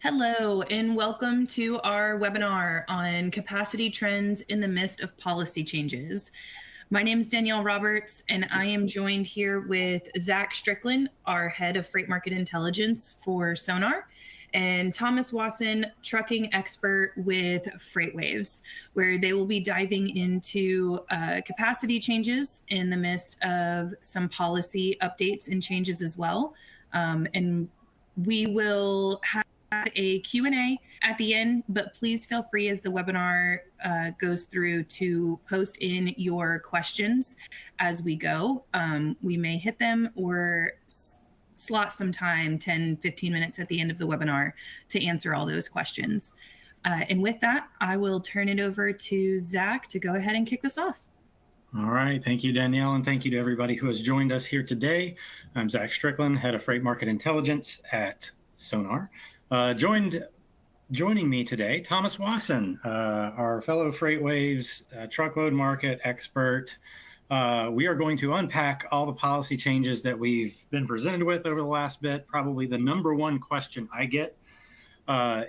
Hello, and welcome to our webinar on capacity trends in the midst of policy changes. My name is Danielle Roberts, and I am joined here with Zach Strickland, our head of freight market intelligence for SONAR, and Thomas Wasson, trucking expert with FreightWaves, where they will be diving into capacity changes in the midst of some policy updates and changes as well. And we will have a Q&A at the end, but please feel free as the webinar goes through to post in your questions as we go. We may hit them or slot some time, 10, 15 minutes at the end of the webinar to answer all those questions. And with that, I will turn it over to Zach to go ahead and kick this off. All right. Thank you, Danielle, and thank you to everybody who has joined us here today. I'm Zach Strickland, head of freight market intelligence at SONAR. Joining me today, Thomas Wasson, our fellow FreightWaves truckload market expert. We are going to unpack all the policy changes that we've been presented with over the last bit. Probably the number one question I get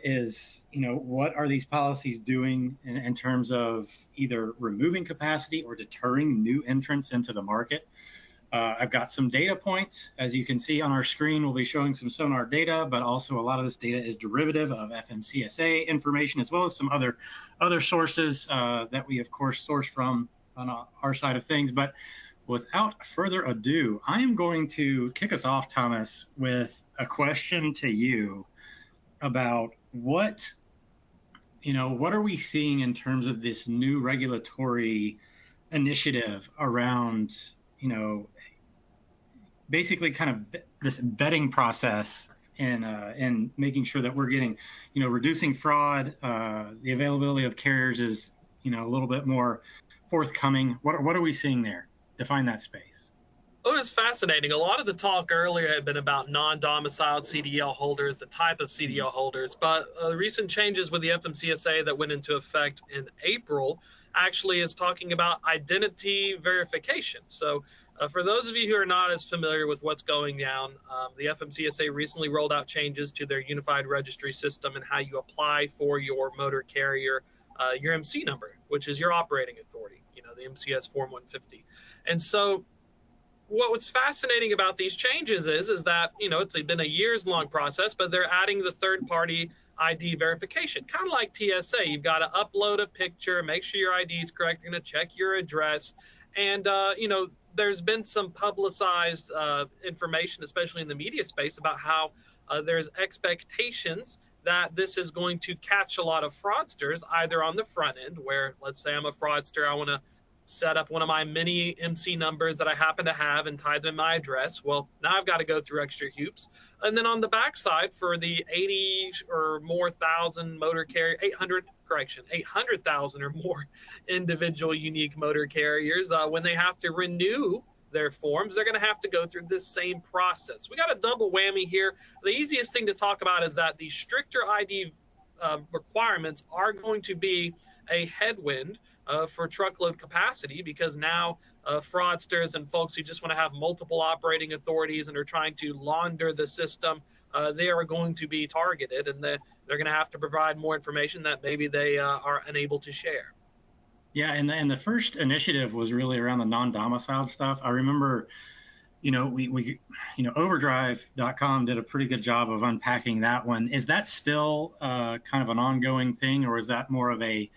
is, what are these policies doing in terms of either removing capacity or deterring new entrants into the market? I've got some data points. As you can see on our screen, we'll be showing some SONAR data, but also a lot of this data is derivative of FMCSA information, as well as some other sources that we, of course, source from on our side of things. But without further ado, I am going to kick us off, Thomas, with a question to you about what are we seeing in terms of this new regulatory initiative around, basically kind of this vetting process and making sure that we're getting, reducing fraud, the availability of carriers is, a little bit more forthcoming. What are we seeing there? Define that space. Oh, it's fascinating. A lot of the talk earlier had been about non-domiciled CDL holders, the type of CDL holders, but recent changes with the FMCSA that went into effect in April actually is talking about identity verification. So for those of you who are not as familiar with what's going down, the FMCSA recently rolled out changes to their unified registry system and how you apply for your motor carrier, your MC number, which is your operating authority, the MCS Form 150. And so what was fascinating about these changes is that, it's been a years-long process, but they're adding the third-party ID verification, kind of like TSA. You've got to upload a picture, make sure your ID is correct. You're going to check your address. And, there's been some publicized information, especially in the media space, about how there's expectations that this is going to catch a lot of fraudsters, either on the front end, where, let's say I'm a fraudster, I want to set up one of my many MC numbers that I happen to have and tie them my address. Well, now I've got to go through extra hoops. And then on the backside, for the 80 or more thousand motor carrier, 800,000 or more individual unique motor carriers, when they have to renew their forms, they're going to have to go through this same process. We got a double whammy here. The easiest thing to talk about is that the stricter ID requirements are going to be a headwind for truckload capacity, because now fraudsters and folks who just want to have multiple operating authorities and are trying to launder the system, they are going to be targeted, and they're going to have to provide more information that maybe they are unable to share. Yeah, and the first initiative was really around the non-domiciled stuff. I remember, we Overdrive.com did a pretty good job of unpacking that one. Is that still kind of an ongoing thing, or is that more of a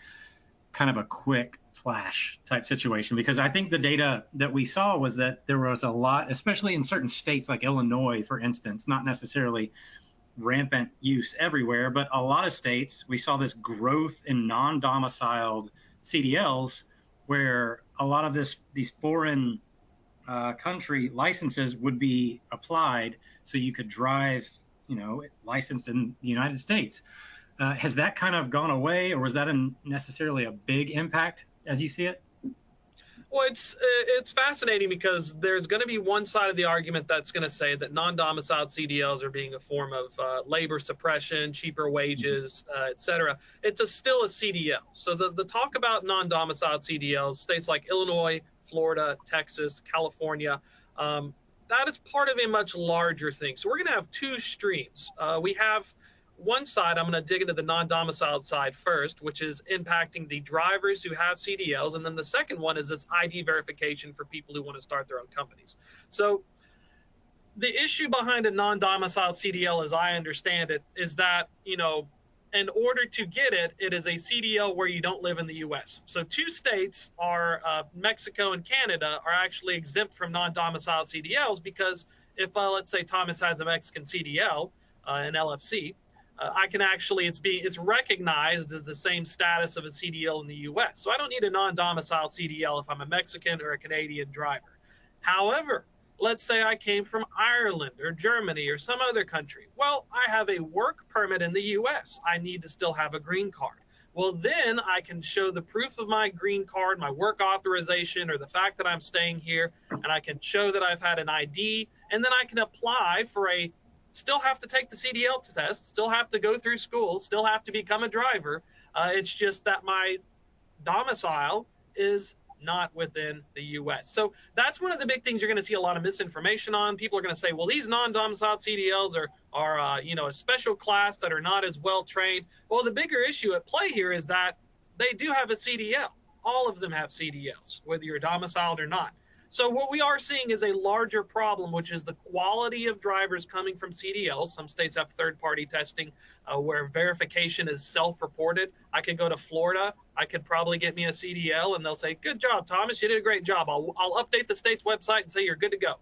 kind of a quick flash type situation? Because I think the data that we saw was that there was a lot, especially in certain states like Illinois, for instance, not necessarily rampant use everywhere, but a lot of states, we saw this growth in non-domiciled CDLs, where a lot of these foreign country licenses would be applied so you could drive, licensed in the United States. Has that kind of gone away, or was that necessarily a big impact as you see it? Well, it's fascinating, because there's going to be one side of the argument that's going to say that non-domiciled CDLs are being a form of labor suppression, cheaper wages, et cetera. It's still a CDL. So the talk about non-domiciled CDLs, states like Illinois, Florida, Texas, California, that is part of a much larger thing. So we're going to have two streams. We have one side, I'm going to dig into the non-domiciled side first, which is impacting the drivers who have CDLs. And then the second one is this ID verification for people who want to start their own companies. So the issue behind a non-domiciled CDL, as I understand it, is that, in order to get it, it is a CDL where you don't live in the U.S. So two states are Mexico and Canada are actually exempt from non-domiciled CDLs because if, let's say, Thomas has a Mexican CDL, an LFC, I can actually, it's recognized as the same status of a CDL in the U.S. So I don't need a non-domiciled CDL if I'm a Mexican or a Canadian driver. However, let's say I came from Ireland or Germany or some other country. Well, I have a work permit in the US. I need to still have a green card. Well, then I can show the proof of my green card, my work authorization, or the fact that I'm staying here, and I can show that I've had an ID, and then I can apply for still have to take the CDL test, still have to go through school, still have to become a driver. It's just that my domicile is not within the U.S. So that's one of the big things you're going to see a lot of misinformation on. People are going to say, well, these non-domiciled CDLs are a special class that are not as well trained. Well, the bigger issue at play here is that they do have a CDL. All of them have CDLs, whether you're domiciled or not. So what we are seeing is a larger problem, which is the quality of drivers coming from CDLs. Some states have third-party testing where verification is self-reported. I could go to Florida. I could probably get me a CDL, and they'll say, good job, Thomas. You did a great job. I'll update the state's website and say you're good to go.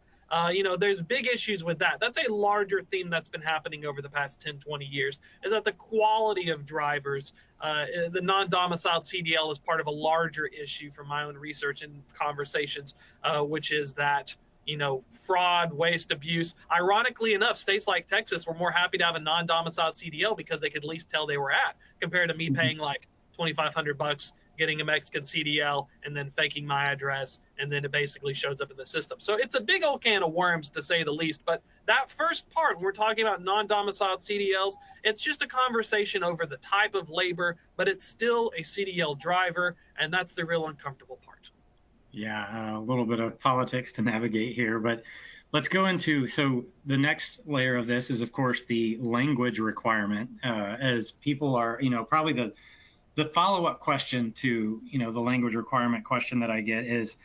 There's big issues with that. That's a larger theme that's been happening over the past 10, 20 years, is that the quality of drivers, the non-domiciled CDL is part of a larger issue from my own research and conversations, which is that, fraud, waste, abuse. Ironically enough, states like Texas were more happy to have a non-domiciled CDL because they could at least tell they were at, compared to me paying like $2,500 getting a Mexican CDL and then faking my address, and then it basically shows up in the system. So it's a big old can of worms, to say the least. But that first part, when we're talking about non-domiciled CDLs, it's just a conversation over the type of labor, but it's still a CDL driver, and that's the real uncomfortable part. Yeah, a little bit of politics to navigate here, but let's go into, so the next layer of this is, of course, the language requirement, as people are, probably the follow-up question to, the language requirement question that I get is,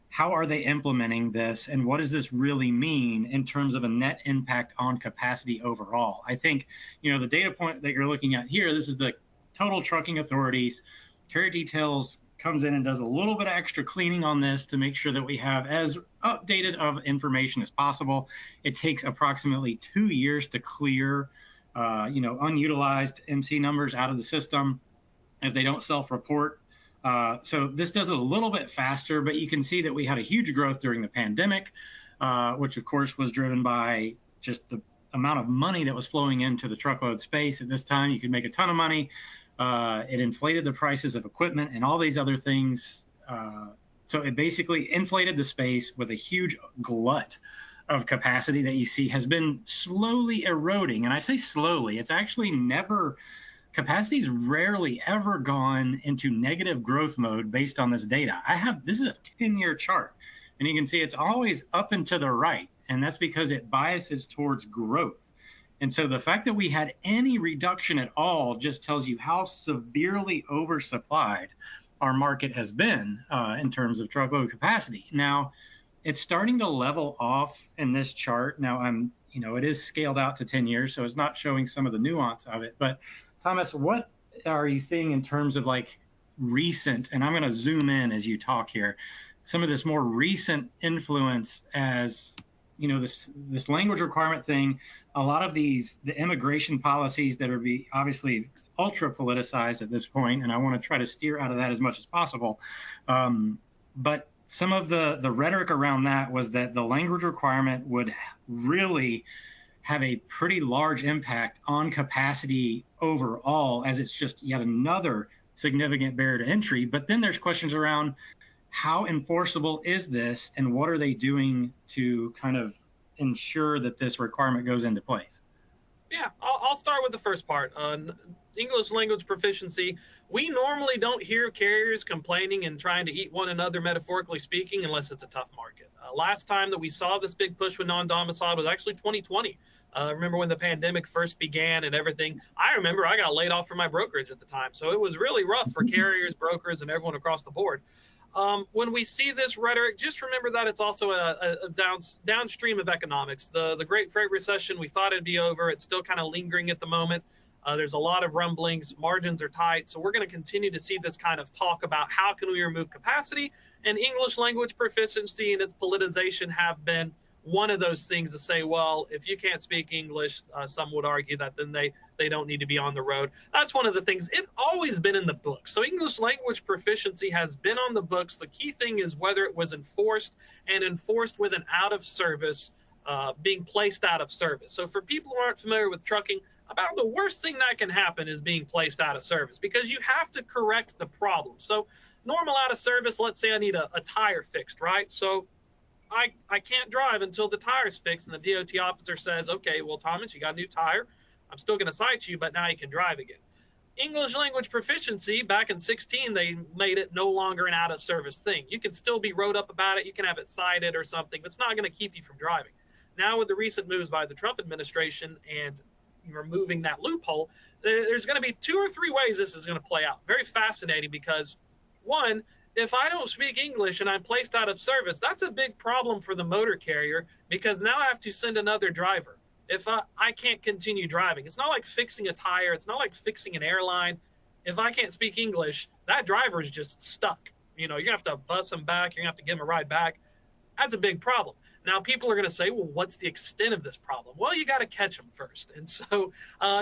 how are they implementing this, and what does this really mean in terms of a net impact on capacity overall? I think, the data point that you're looking at here, this is the total trucking authorities. Carrier Details comes in and does a little bit of extra cleaning on this to make sure that we have as updated of information as possible. It takes approximately 2 years to clear, unutilized MC numbers out of the system if they don't self-report. So this does it a little bit faster, but you can see that we had a huge growth during the pandemic, which of course was driven by just the amount of money that was flowing into the truckload space. At this time, you could make a ton of money. It inflated the prices of equipment and all these other things. So it basically inflated the space with a huge glut of capacity that you see has been slowly eroding. And I say slowly, it's actually never... Capacity's rarely ever gone into negative growth mode based on this data. This is a 10-year chart, and you can see it's always up and to the right, and that's because it biases towards growth. And so the fact that we had any reduction at all just tells you how severely oversupplied our market has been in terms of truckload capacity. Now, it's starting to level off in this chart. Now, it is scaled out to 10 years, so it's not showing some of the nuance of it, but Thomas, what are you seeing in terms of recent, and I'm going to zoom in as you talk here, some of this more recent influence as, this language requirement thing, a lot of the immigration policies that are obviously ultra politicized at this point, and I want to try to steer out of that as much as possible. But some of the rhetoric around that was that the language requirement would really have a pretty large impact on capacity overall, as it's just yet another significant barrier to entry. But then there's questions around how enforceable is this, and what are they doing to kind of ensure that this requirement goes into place? Yeah, I'll start with the first part. English language proficiency, we normally don't hear carriers complaining and trying to eat one another, metaphorically speaking, unless it's a tough market. Last time that we saw this big push with non-domiciled was actually 2020. Remember when the pandemic first began and everything? I remember I got laid off from my brokerage at the time. So it was really rough for carriers, brokers, and everyone across the board. When we see this rhetoric, just remember that it's also a downstream of economics. The Great Freight Recession, we thought it'd be over. It's still kind of lingering at the moment. There's a lot of rumblings. Margins are tight. So we're going to continue to see this kind of talk about how can we remove capacity, and English language proficiency and its politicization have been one of those things to say, well, if you can't speak English, some would argue that then they don't need to be on the road. That's one of the things. It's always been in the books. So English language proficiency has been on the books. The key thing is whether it was enforced and enforced with an out of service, being placed out of service. So for people who aren't familiar with trucking, about the worst thing that can happen is being placed out of service, because you have to correct the problem. So normal out of service, let's say I need a tire fixed, right? So I can't drive until the tire's fixed, and the DOT officer says, okay, well, Thomas, you got a new tire. I'm still going to cite you, but now you can drive again. English language proficiency, back in 2016, they made it no longer an out of service thing. You can still be wrote up about it. You can have it cited or something, but it's not going to keep you from driving. Now with the recent moves by the Trump administration and removing that loophole, there's going to be 2 or 3 ways this is going to play out. Very fascinating, because one, if I don't speak English and I'm placed out of service, that's a big problem for the motor carrier, because now I have to send another driver. If I can't continue driving, it's not like fixing a tire. It's not like fixing an airline. If I can't speak English, that driver is just stuck. You're going to have to bus him back. You're going to have to give him a ride back. That's a big problem. Now, people are going to say, well, what's the extent of this problem? Well, you got to catch them first. And so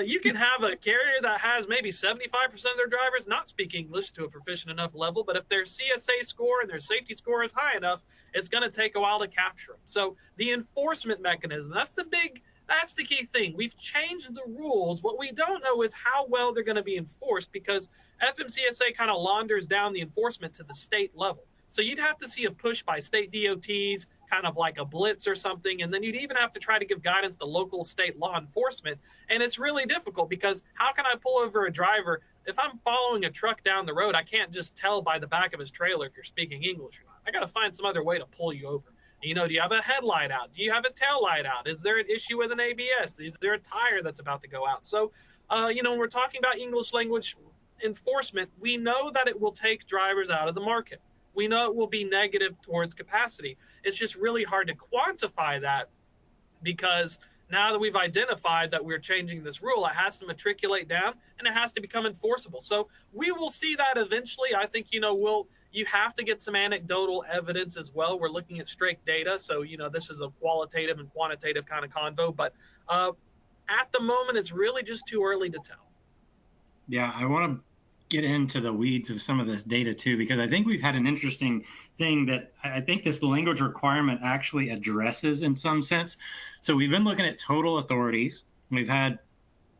you can have a carrier that has maybe 75% of their drivers not speak English to a proficient enough level, but if their CSA score and their safety score is high enough, it's going to take a while to capture them. So the enforcement mechanism, that's the key thing. We've changed the rules. What we don't know is how well they're going to be enforced, because FMCSA kind of launders down the enforcement to the state level. So you'd have to see a push by state DOTs, kind of like a blitz or something, and then you'd even have to try to give guidance to local state law enforcement. And it's really difficult, because how can I pull over a driver? If I'm following a truck down the road, I can't just tell by the back of his trailer if you're speaking English or not. I got to find some other way to pull you over. Do you have a headlight out? Do you have a tail light out? Is there an issue with an ABS? Is there a tire that's about to go out? So, when we're talking about English language enforcement, we know that it will take drivers out of the market. We know it will be negative towards capacity. It's just really hard to quantify that, because now that we've identified that we're changing this rule, it has to matriculate down and it has to become enforceable. So we will see that eventually. I think, you have to get some anecdotal evidence as well. We're looking at straight data. So, this is a qualitative and quantitative kind of convo, but at the moment, it's really just too early to tell. Yeah, I want to get into the weeds of some of this data too, because I think we've had an interesting thing that I think this language requirement actually addresses in some sense. So we've been looking at total authorities. We've had,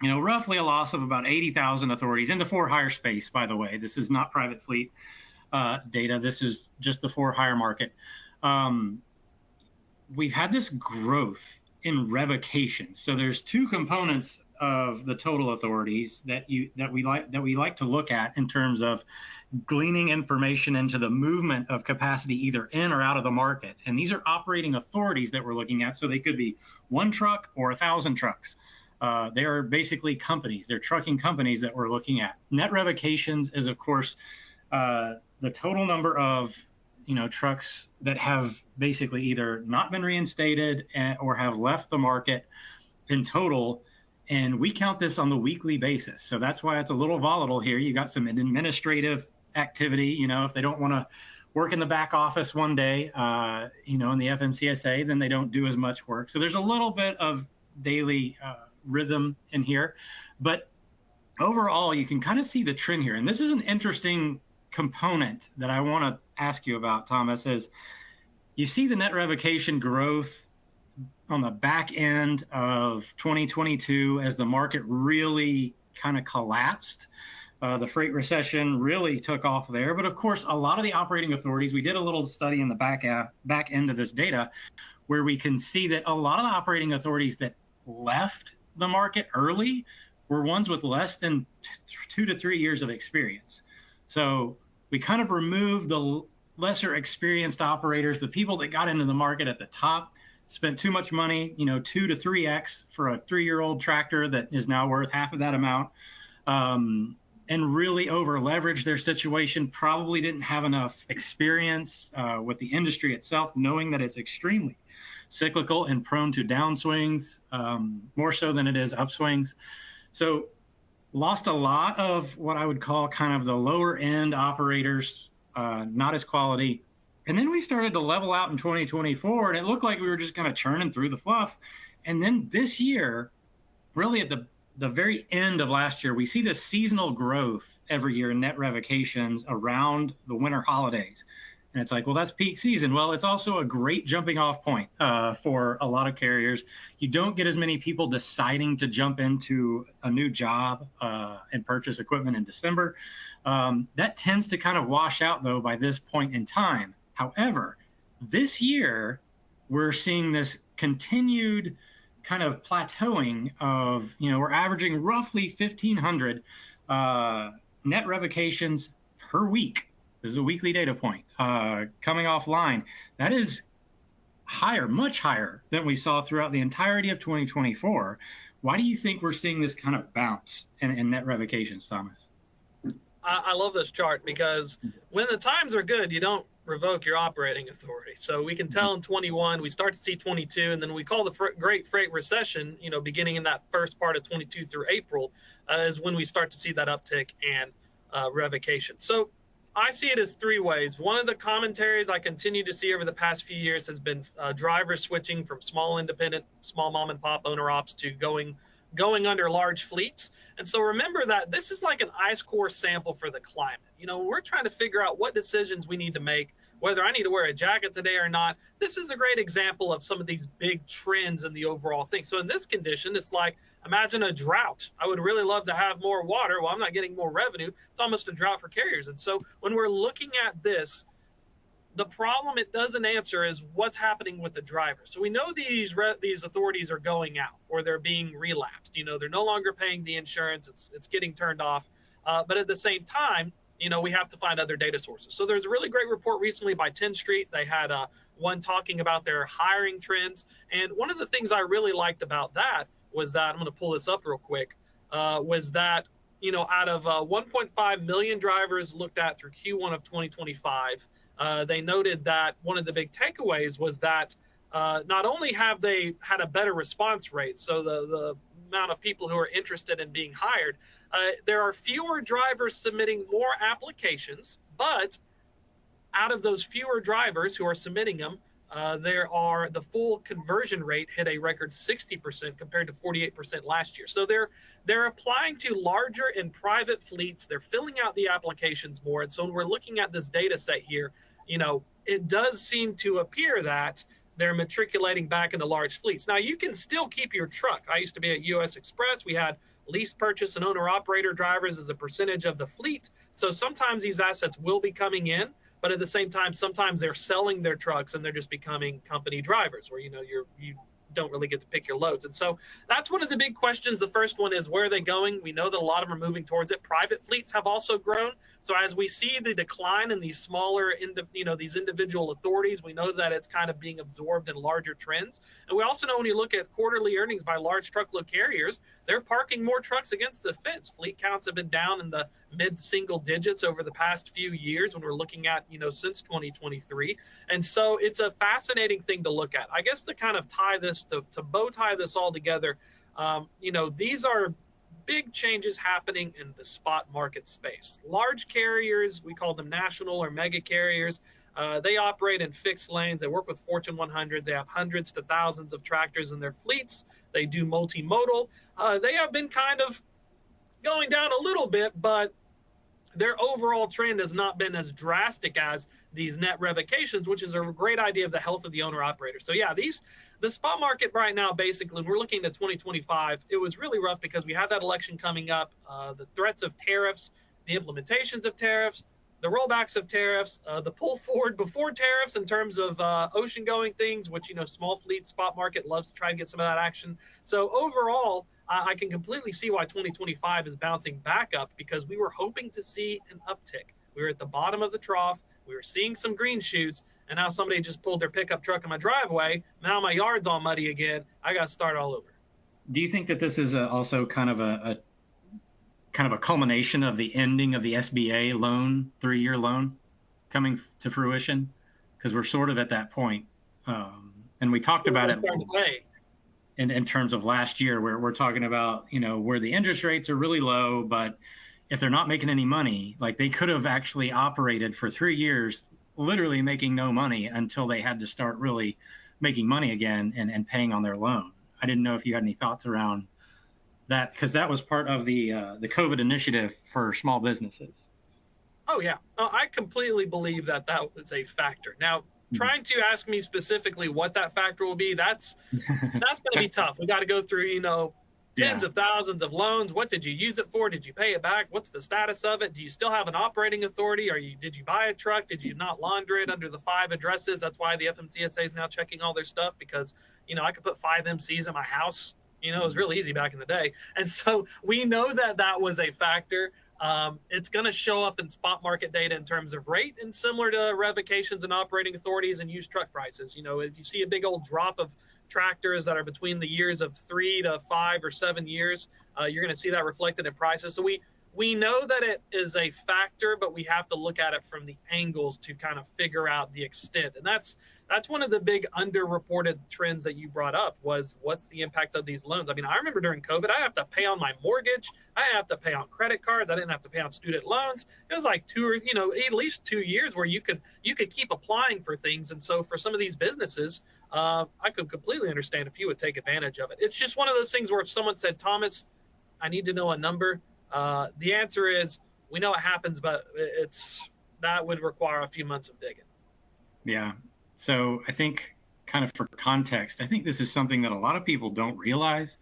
roughly a loss of about 80,000 authorities in the for-hire space, by the way. This is not private fleet data. This is just the for-hire market. We've had this growth in revocation. So there's 2 components of the total authorities that we like to look at in terms of gleaning information into the movement of capacity either in or out of the market. And these are operating authorities that we're looking at. So they could be 1 truck or 1,000 trucks. They are basically companies. They're trucking companies that we're looking at. Net revocations is, of course, the total number of trucks that have basically either not been reinstated or have left the market in total. And we count this on the weekly basis. So that's why it's a little volatile here. You got some administrative activity. If they don't want to work in the back office one day, in the FMCSA, then they don't do as much work. So there's a little bit of daily rhythm in here. But overall, you can kind of see the trend here. And this is an interesting component that I want to ask you about, Thomas, is you see the net revocation growth on the back end of 2022 as the market really kind of collapsed. The freight recession really took off there. But of course, a lot of the operating authorities, we did a little study in the back end of this data where we can see that a lot of the operating authorities that left the market early were ones with less than 2 to 3 years of experience. So we kind of removed the lesser experienced operators, the people that got into the market at the top, spent too much money, 2 to 3x for a 3-year-old tractor that is now worth half of that amount, and really over leveraged their situation, probably didn't have enough experience with the industry itself, knowing that it's extremely cyclical and prone to downswings, more so than it is upswings. So lost a lot of what I would call kind of the lower end operators, not as quality. And then we started to level out in 2024, and it looked like we were just kind of churning through the fluff. And then this year, really at the very end of last year, we see this seasonal growth every year in net revocations around the winter holidays. And it's like, well, that's peak season. Well, it's also a great jumping off point for a lot of carriers. You don't get as many people deciding to jump into a new job and purchase equipment in December. That tends to kind of wash out, though, by this point in time. However, this year, we're seeing this continued kind of plateauing of, we're averaging roughly 1,500 net revocations per week. This is a weekly data point coming offline. That is higher, much higher than we saw throughout the entirety of 2024. Why do you think we're seeing this kind of bounce in net revocations, Thomas? I love this chart because when the times are good, you don't revoke your operating authority. So we can tell in 21, we start to see 22, and then we call the Great Freight Recession, beginning in that first part of 22 through April, is when we start to see that uptick and revocation. So I see it as 3 ways. One of the commentaries I continue to see over the past few years has been drivers switching from small independent, small mom and pop owner ops to going under large fleets. And so remember that this is like an ice core sample for the climate. We're trying to figure out what decisions we need to make, whether I need to wear a jacket today or not. This is a great example of some of these big trends in the overall thing. So in this condition, it's like, imagine a drought. I would really love to have more water. Well, I'm not getting more revenue. It's almost a drought for carriers. And so when we're looking at this, the problem it doesn't answer is what's happening with the drivers. So we know these authorities are going out or they're being relapsed. They're no longer paying the insurance. It's getting turned off. But at the same time, we have to find other data sources. So there's a really great report recently by 10th Street. They had one talking about their hiring trends. And one of the things I really liked about that was that, I'm going to pull this up real quick, was that, out of 1.5 million drivers looked at through Q1 of 2025, they noted that one of the big takeaways was that not only have they had a better response rate, so the amount of people who are interested in being hired, there are fewer drivers submitting more applications, but out of those fewer drivers who are submitting them, the full conversion rate hit a record 60% compared to 48% last year. So they're applying to larger and private fleets. They're filling out the applications more. And so when we're looking at this data set here, it does seem to appear that they're matriculating back into large fleets. Now, you can still keep your truck. I used to be at US Express. We had lease purchase and owner operator drivers as a percentage of the fleet. So sometimes these assets will be coming in, but at the same time, sometimes they're selling their trucks and they're just becoming company drivers where, you don't really get to pick your loads. And so that's one of the big questions. The first one is, where are they going? We know that a lot of them are moving towards it. Private fleets have also grown. So as we see the decline in these smaller, these individual authorities, we know that it's kind of being absorbed in larger trends. And we also know when you look at quarterly earnings by large truckload carriers, they're parking more trucks against the fence. Fleet counts have been down in the mid-single digits over the past few years when we're looking at, since 2023. And so it's a fascinating thing to look at. I guess to kind of tie this, to bow tie this all together, these are big changes happening in the spot market space. Large carriers, we call them national or mega carriers, they operate in fixed lanes. They work with Fortune 100. They have hundreds to thousands of tractors in their fleets. They do multimodal. They have been kind of going down a little bit, but their overall trend has not been as drastic as these net revocations, which is a great idea of the health of the owner operator. So yeah, the spot market right now, basically, we're looking at 2025. It was really rough because we had that election coming up, the threats of tariffs, the implementations of tariffs, the rollbacks of tariffs, the pull forward before tariffs in terms of ocean going things, which, small fleet spot market loves to try and get some of that action. So overall, I can completely see why 2025 is bouncing back up, because we were hoping to see an uptick. We were at the bottom of the trough. We were seeing some green shoots, and now somebody just pulled their pickup truck in my driveway. Now my yard's all muddy again. I got to start all over. Do you think that this is also kind of a culmination of the ending of the SBA loan, 3-year loan, coming to fruition? Because we're sort of at that point, and we talked about it in terms of last year, where we're talking about where the interest rates are really low, but if they're not making any money, like they could have actually operated for 3 years, literally making no money until they had to start really making money again and paying on their loan. I didn't know if you had any thoughts around that, because that was part of the COVID initiative for small businesses. Oh, yeah. I completely believe that was a factor. Now, trying to ask me specifically what that factor will be, that's going to be tough. We got to go through, tens of thousands of loans. What did you use it for? Did you pay it back? What's the status of it? Do you still have an operating authority? Did you buy a truck? Did you not launder it under the 5 addresses? That's why the FMCSA is now checking all their stuff, because, I could put 5 MCs in my house. It was really easy back in the day. And so we know that was a factor. It's going to show up in spot market data in terms of rate, and similar to revocations and operating authorities and used truck prices. If you see a big old drop of tractors that are between the years of 3 to 5 or 7 years, you're going to see that reflected in prices. So we know that it is a factor, but we have to look at it from the angles to kind of figure out the extent. And that's one of the big underreported trends that you brought up, was what's the impact of these loans. I mean, I remember during COVID, I have to pay on my mortgage. I have to pay on credit cards. I didn't have to pay on student loans. It was like at least 2 years where you could keep applying for things. And so for some of these businesses, I could completely understand if you would take advantage of it. It's just one of those things where if someone said, Thomas, I need to know a number, the answer is, we know it happens, but that would require a few months of digging. Yeah. So I think, kind of for context, I think this is something that a lot of people don't realize.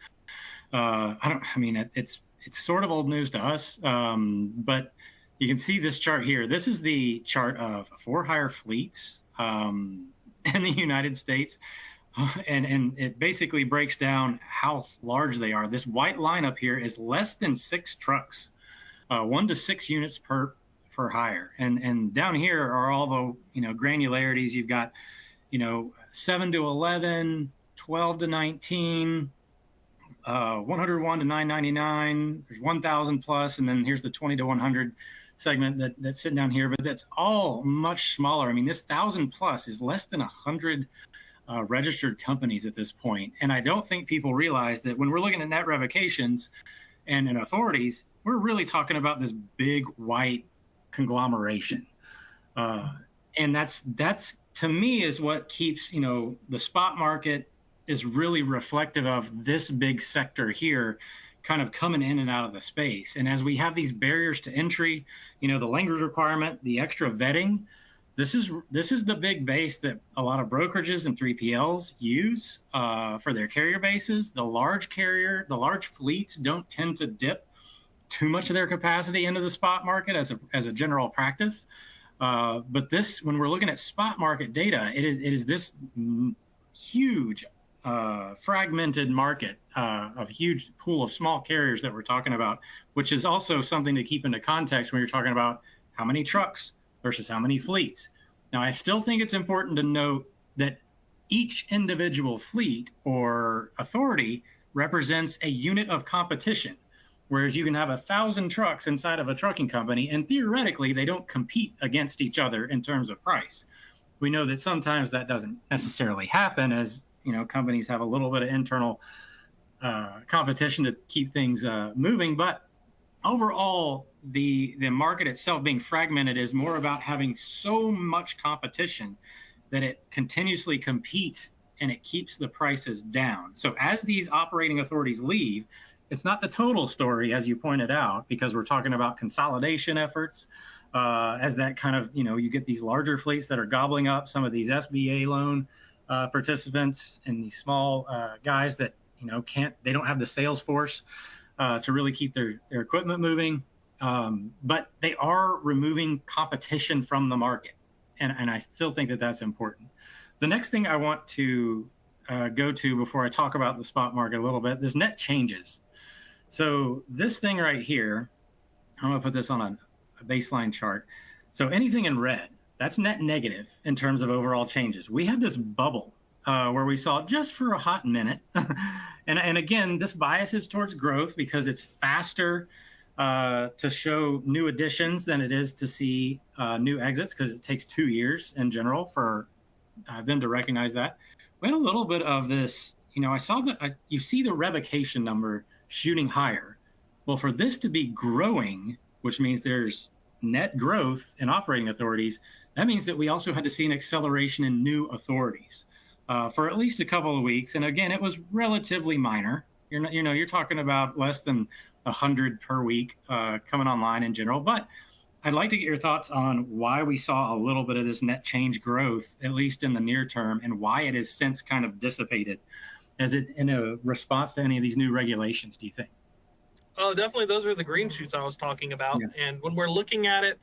It's sort of old news to us, but you can see this chart here. This is the chart of for-hire fleets in the United States, and it basically breaks down how large they are. This white line up here is less than 6 trucks, 1 to 6 units per hire, and down here are all the granularities. You've got 7 to 11, 12 to 19, 101 to 999. There's 1,000 plus, and then here's the 20 to 100 segment that's sitting down here. But that's all much smaller. I mean, this 1,000 plus is less than 100 registered companies at this point. And I don't think people realize that when we're looking at net revocations and authorities, we're really talking about this big white conglomeration, and that's to me is what keeps the spot market is really reflective of this big sector here, kind of coming in and out of the space. And as we have these barriers to entry, the language requirement, the extra vetting, this is the big base that a lot of brokerages and 3PLs use for their carrier bases. The large fleets don't tend to dip too much of their capacity into the spot market as a general practice. But this, when we're looking at spot market data, it is this huge fragmented market of huge pool of small carriers that we're talking about, which is also something to keep into context when you're talking about how many trucks versus how many fleets. Now, I still think it's important to note that each individual fleet or authority represents a unit of competition. Whereas you can have 1,000 trucks inside of a trucking company, and theoretically, they don't compete against each other in terms of price. We know that sometimes that doesn't necessarily happen, as companies have a little bit of internal competition to keep things moving. But overall, the market itself being fragmented is more about having so much competition that it continuously competes and it keeps the prices down. So as these operating authorities leave, it's not the total story, as you pointed out, because we're talking about consolidation efforts. As that kind of, you get these larger fleets that are gobbling up some of these SBA loan participants and these small guys that, they don't have the sales force to really keep their equipment moving. But they are removing competition from the market. And I still think that that's important. The next thing I want to go to before I talk about the spot market a little bit is net changes. So this thing right here, I'm going to put this on a baseline chart. So anything in red, that's net negative in terms of overall changes. We had this bubble where we saw just for a hot minute. and again, this bias is towards growth because it's faster to show new additions than it is to see new exits, because it takes 2 years in general for them to recognize that. We had a little bit of this, I saw that you see the revocation number shooting higher. Well, for this to be growing, which means there's net growth in operating authorities, that means that we also had to see an acceleration in new authorities for at least a couple of weeks. And again, it was relatively minor. You're talking about less than 100 per week coming online in general. But I'd like to get your thoughts on why we saw a little bit of this net change growth, at least in the near term, and why it has since kind of dissipated. Is it in a response to any of these new regulations, do you think? Oh, definitely. Those are the green shoots I was talking about. Yeah. And when we're looking at it,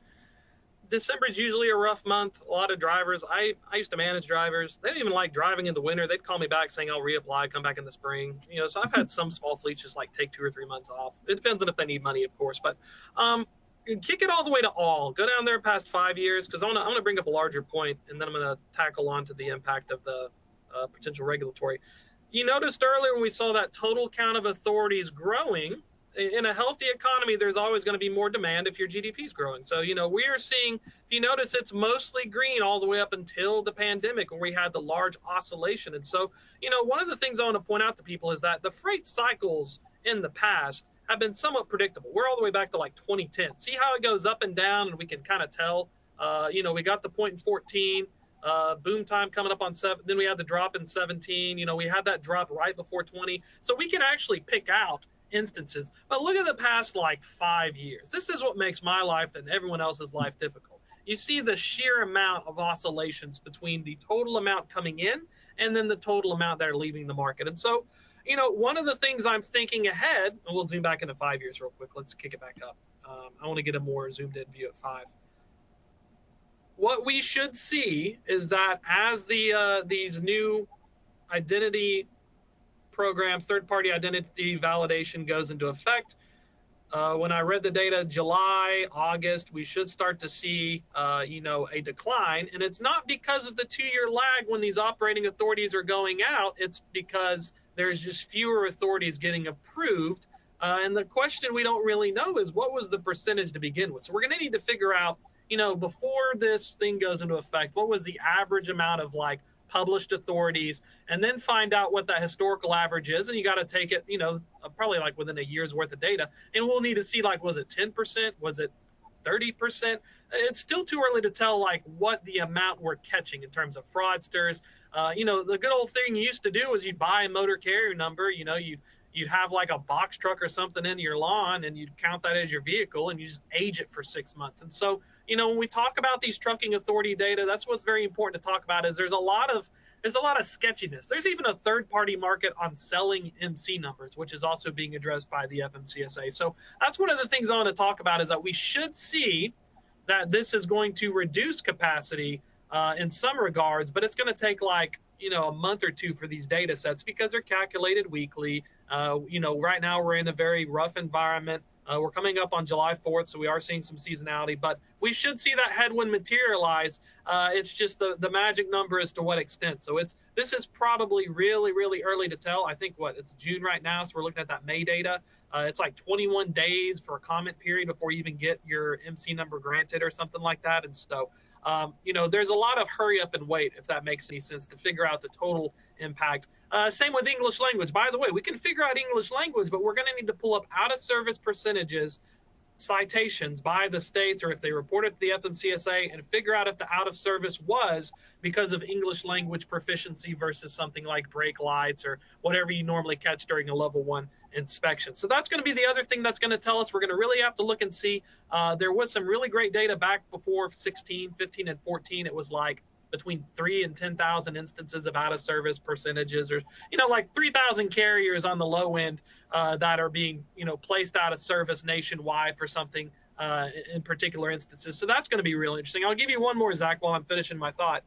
December is usually a rough month. A lot of drivers, I used to manage drivers. They didn't even like driving in the winter. They'd call me back saying, I'll reapply, come back in the spring. So I've had some small fleets just like take 2 or 3 months off. It depends on if they need money, of course. But kick it all the way to all. Go down there past 5 years, because I'm going to bring up a larger point, and then I'm going to tackle on to the impact of the potential regulatory. You noticed earlier when we saw that total count of authorities growing. In a healthy economy, there's always going to be more demand if your GDP is growing. So, we are seeing, if you notice, it's mostly green all the way up until the pandemic when we had the large oscillation. And so, one of the things I want to point out to people is that the freight cycles in the past have been somewhat predictable. We're all the way back to like 2010. See how it goes up and down, and we can kind of tell, we got the point in 14, boom time coming up on 7. Then we had the drop in 17. We had that drop right before 20. So we can actually pick out instances. But look at the past like 5 years. This is what makes my life and everyone else's life difficult. You see the sheer amount of oscillations between the total amount coming in and then the total amount that are leaving the market. And so, one of the things I'm thinking ahead, and we'll zoom back into 5 years real quick. Let's kick it back up. I want to get a more zoomed in view at 5. What we should see is that as these new identity programs, third-party identity validation goes into effect. When I read the data, July, August, we should start to see, a decline. And it's not because of the 2-year lag when these operating authorities are going out. It's because there's just fewer authorities getting approved. And the question we don't really know is what was the percentage to begin with? So we're going to need to figure out, before this thing goes into effect, what was the average amount of published authorities, and then find out what that historical average is. And you got to take it, probably within a year's worth of data. And we'll need to see, was it 10%? Was it 30%? It's still too early to tell, what the amount we're catching in terms of fraudsters. The good old thing you used to do was you'd buy a motor carrier number, you'd have a box truck or something in your lawn, and you'd count that as your vehicle, and you just age it for 6 months. And so, when we talk about these trucking authority data, that's what's very important to talk about. Is there's a lot of sketchiness. There's even a third-party market on selling MC numbers, which is also being addressed by the FMCSA. So that's one of the things I want to talk about, is that we should see that this is going to reduce capacity in some regards, but it's going to take a month or two for these data sets because they're calculated weekly. Right now we're in a very rough environment. We're coming up on July 4th, so we are seeing some seasonality, but we should see that headwind materialize. It's just the magic number as to what extent. So this is probably really, really early to tell. I think it's June right now, so we're looking at that May data. It's 21 days for a comment period before you even get your MC number granted or something like that. And so, there's a lot of hurry up and wait, if that makes any sense, to figure out the total impact. Same with English language. By the way, we can figure out English language, but we're going to need to pull up out-of-service percentages, citations by the states, or if they report it to the FMCSA, and figure out if the out-of-service was because of English language proficiency versus something like brake lights or whatever you normally catch during a level 1 inspection. So that's going to be the other thing that's going to tell us. We're going to really have to look and see. There was some really great data back before 16, 15, and 14. It was between 3 and 10,000 instances of out-of-service percentages, or 3,000 carriers on the low end that are being placed out of service nationwide for something in particular instances. So that's going to be real interesting. I'll give you one more, Zach, while I'm finishing my thought.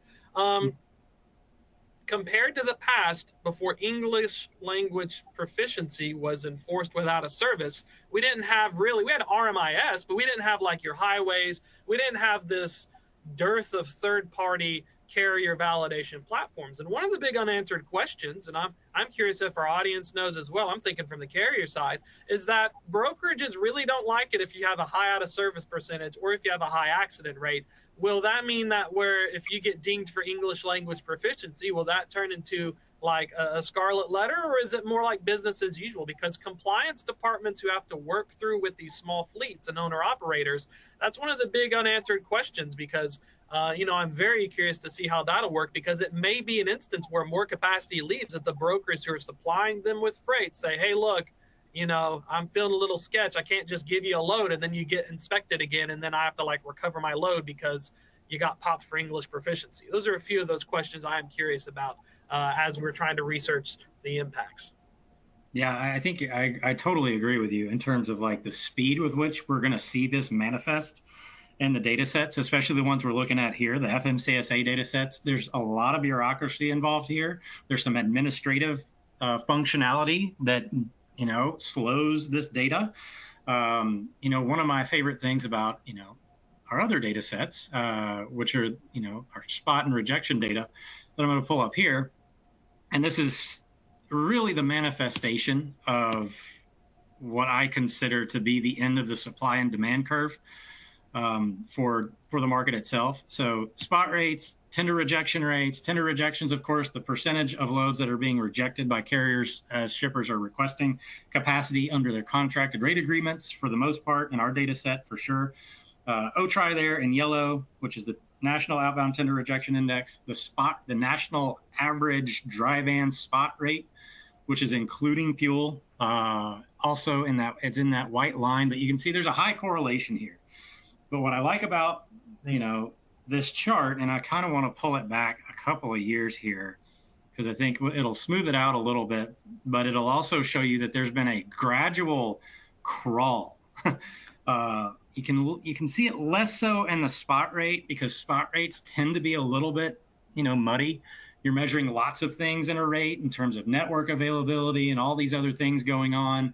Compared to the past, before English language proficiency was enforced without a service, we didn't have really, we had RMIS, but we didn't have like your highways. We didn't have this dearth of third-party carrier validation platforms. And one of the big unanswered questions, and I'm curious if our audience knows as well, I'm thinking from the carrier side, is that brokerages really don't like it if you have a high out of service percentage or if you have a high accident rate. Will that mean that where if you get dinged for English language proficiency, will that turn into like a scarlet letter, or is it more like business as usual? Because compliance departments who have to work through with these small fleets and owner operators, that's one of the big unanswered questions, because I'm very curious to see how that'll work, because it may be an instance where more capacity leaves as the brokers who are supplying them with freight say, hey, look, I'm feeling a little sketch. I can't just give you a load and then you get inspected again, and then I have to like recover my load because you got popped for English proficiency. Those are a few of those questions I am curious about as we're trying to research the impacts. Yeah, I think I totally agree with you in terms of like the speed with which we're going to see this manifest in the data sets, especially the ones we're looking at here, the FMCSA data sets. There's a lot of bureaucracy involved here. There's some administrative functionality that slows this data. One of my favorite things about, our other data sets, which are, our spot and rejection data that I'm going to pull up here. And this is really the manifestation of what I consider to be the end of the supply and demand curve for the market itself. So spot rates, tender rejections, of course, the percentage of loads that are being rejected by carriers as shippers are requesting capacity under their contracted rate agreements for the most part in our data set for sure. OTRI there in yellow, which is the National Outbound Tender Rejection Index, the national average dry van spot rate, which is including fuel, also it's in that white line, but you can see there's a high correlation here. But what I like about, this chart, and I kind of want to pull it back a couple of years here, because I think it'll smooth it out a little bit, but it'll also show you that there's been a gradual crawl. You can see it less so in the spot rate, because spot rates tend to be a little bit, muddy. You're measuring lots of things in a rate in terms of network availability and all these other things going on.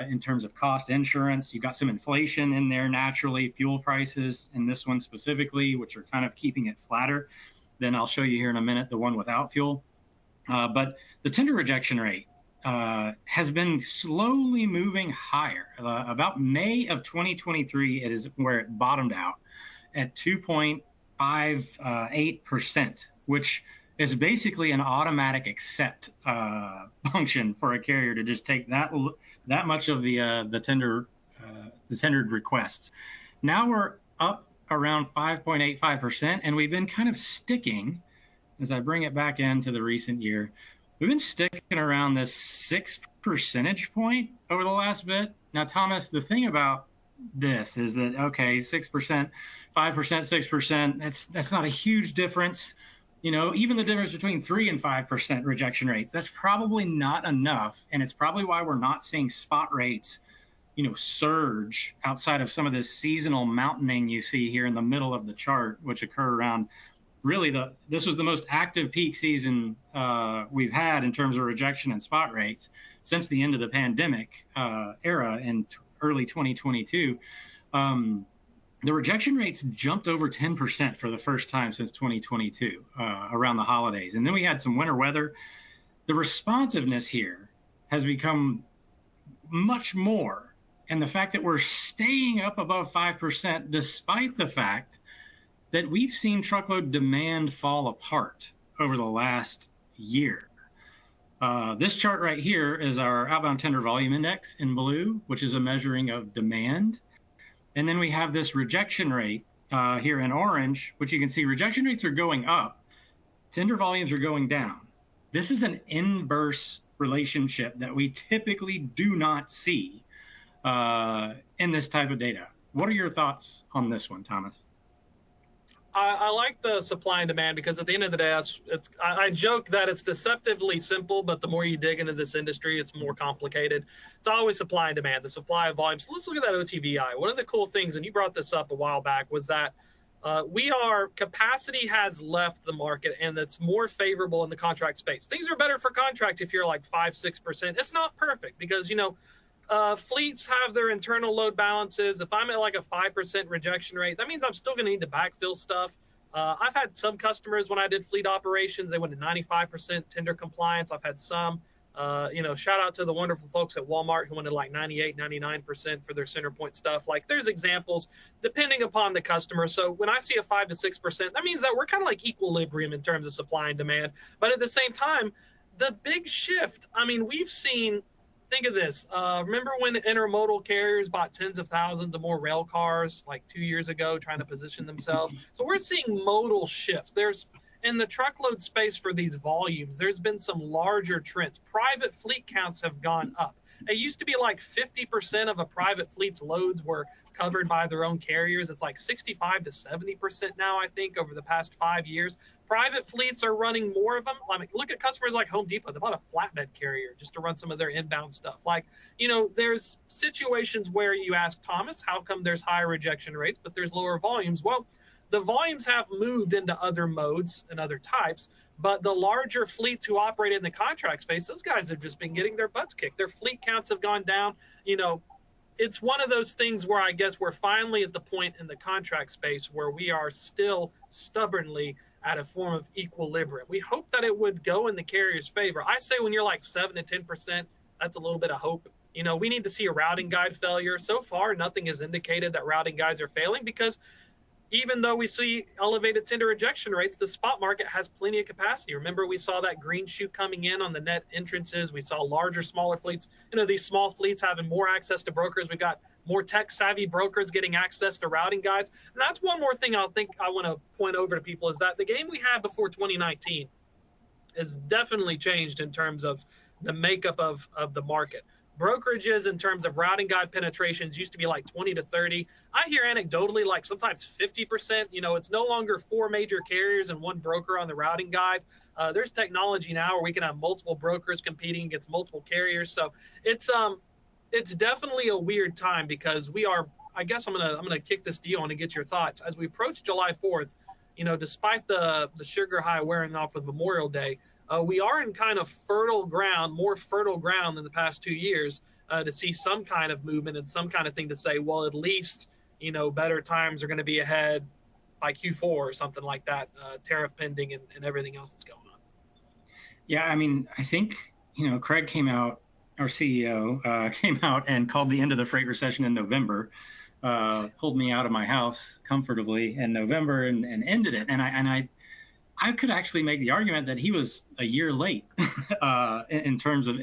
In terms of cost, insurance, you've got some inflation in there naturally, fuel prices in this one specifically, which are kind of keeping it flatter. Then I'll show you here in a minute the one without fuel. But the tender rejection rate has been slowly moving higher. About May of 2023, it is where it bottomed out at 2.58%, which is basically an automatic accept function for a carrier to just take that much of the tendered requests. Now we're up around 5.85%, and we've been kind of sticking, as I bring it back into the recent year, we've been sticking around this 6 percentage point over the last bit. Now, Thomas, the thing about this is that, okay, 6%, 5%, 6%, that's not a huge difference. Even the difference between 3 and 5% rejection rates, that's probably not enough. And it's probably why we're not seeing spot rates, surge outside of some of this seasonal mountaining you see here in the middle of the chart, which occur around this was the most active peak season we've had in terms of rejection and spot rates since the end of the pandemic era in early 2022. The rejection rates jumped over 10% for the first time since 2022 around the holidays. And then we had some winter weather. The responsiveness here has become much more. And the fact that we're staying up above 5%, despite the fact that we've seen truckload demand fall apart over the last year. This chart right here is our outbound tender volume index in blue, which is a measuring of demand. And then we have this rejection rate here in orange, which you can see rejection rates are going up, tender volumes are going down. This is an inverse relationship that we typically do not see in this type of data. What are your thoughts on this one, Thomas? I like the supply and demand because at the end of the day, I joke that it's deceptively simple, but the more you dig into this industry, it's more complicated. It's always supply and demand, the supply of volume. So let's look at that OTVI. One of the cool things, and you brought this up a while back, was that capacity has left the market and it's more favorable in the contract space. Things are better for contract if you're like 5-6%. It's not perfect because, fleets have their internal load balances. If I'm at like a 5% rejection rate, that means I'm still going to need to backfill stuff. I've had some customers when I did fleet operations, they went to 95% tender compliance. I've had some, shout out to the wonderful folks at Walmart who went to like 98, 99% for their center point stuff. Like there's examples depending upon the customer. So when I see a 5 to 6%, that means that we're kind of like equilibrium in terms of supply and demand. But at the same time, the big shift, I mean, we've seen. Think of this. Remember when intermodal carriers bought tens of thousands of more rail cars like 2 years ago trying to position themselves? So we're seeing modal shifts. There's in the truckload space for these volumes, there's been some larger trends. Private fleet counts have gone up. It used to be like 50% of a private fleet's loads were covered by their own carriers. It's like 65 to 70% now, I think, over the past 5 years. Private fleets are running more of them. I mean, look at customers like Home Depot. They bought a flatbed carrier just to run some of their inbound stuff. Like, there's situations where you ask Thomas, how come there's higher rejection rates, but there's lower volumes? Well, the volumes have moved into other modes and other types, but the larger fleets who operate in the contract space, those guys have just been getting their butts kicked. Their fleet counts have gone down. It's one of those things where I guess we're finally at the point in the contract space where we are still stubbornly at a form of equilibrium. We hope that it would go in the carrier's favor. I say when you're like 7 to 10%, that's a little bit of hope. We need to see a routing guide failure. So far, nothing has indicated that routing guides are failing because even though we see elevated tender rejection rates, the spot market has plenty of capacity. Remember, we saw that green shoot coming in on the net entrances. We saw larger, smaller fleets. These small fleets having more access to brokers. We got more tech-savvy brokers getting access to routing guides. And that's one more thing I want to point over to people is that the game we had before 2019 has definitely changed in terms of the makeup of the market. Brokerages in terms of routing guide penetrations used to be like 20 to 30. I hear anecdotally like sometimes 50%. It's no longer 4 major carriers and 1 broker on the routing guide. There's technology now where we can have multiple brokers competing against multiple carriers. So it's definitely a weird time because we are. I guess I'm gonna kick this to you. I want to get your thoughts as we approach July 4th. Despite the sugar high wearing off with Memorial Day. We are in kind of more fertile ground than the past 2 years to see some kind of movement and some kind of thing to say, well, at least, better times are going to be ahead by Q4 or something like that, tariff pending and everything else that's going on. Yeah, I mean, I think, Craig came out, our CEO came out and called the end of the freight recession in November, pulled me out of my house comfortably in November and ended it. And I could actually make the argument that he was a year late in terms of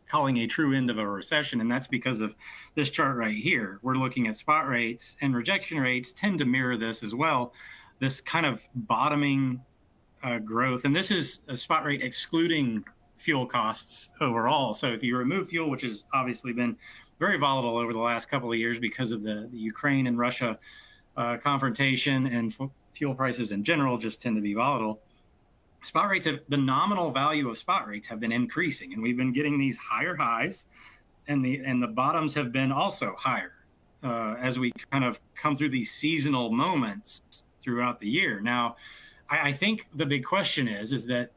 calling a true end of a recession. And that's because of this chart right here. We're looking at spot rates and rejection rates tend to mirror this as well. This kind of bottoming growth. And this is a spot rate excluding fuel costs overall. So if you remove fuel, which has obviously been very volatile over the last couple of years because of the Ukraine and Russia confrontation and fuel prices in general just tend to be volatile. Spot rates the nominal value of spot rates have been increasing, and we've been getting these higher highs, and the bottoms have been also higher as we kind of come through these seasonal moments throughout the year. Now, I think the big question is that,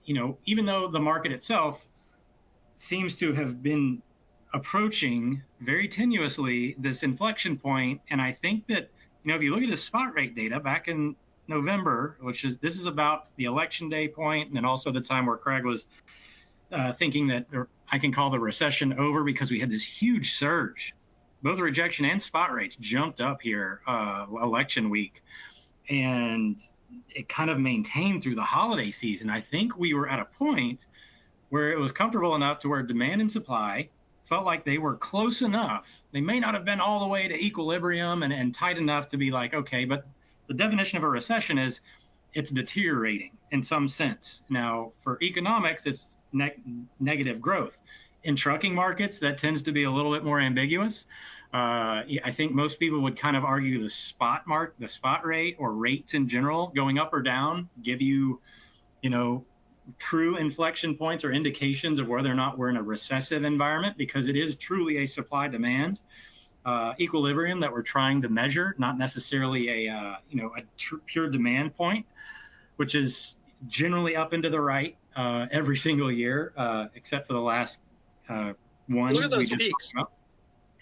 even though the market itself seems to have been approaching very tenuously this inflection point, and I think that if you look at the spot rate data back in November, this is about the election day point, and also the time where Craig was thinking that I can call the recession over because we had this huge surge. Both rejection and spot rates jumped up here election week, and it kind of maintained through the holiday season. I think we were at a point where it was comfortable enough to where demand and supply felt like they were close enough. They may not have been all the way to equilibrium and tight enough to be like, okay, but the definition of a recession is it's deteriorating in some sense. Now, for economics, it's negative growth. in trucking markets, that tends to be a little bit more ambiguous. I think most people would kind of argue the spot rate or rates in general going up or down give you, true inflection points or indications of whether or not we're in a recessive environment, because it is truly a supply demand equilibrium that we're trying to measure, not necessarily a pure demand point, which is generally up and to the right every single year, except for the last one. Look at those peaks.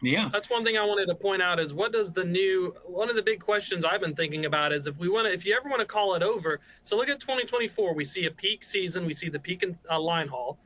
Yeah, that's one thing I wanted to point out is one of the big questions I've been thinking about is if you ever want to call it over. So look at 2024, we see a peak season, we see the peak in line haul.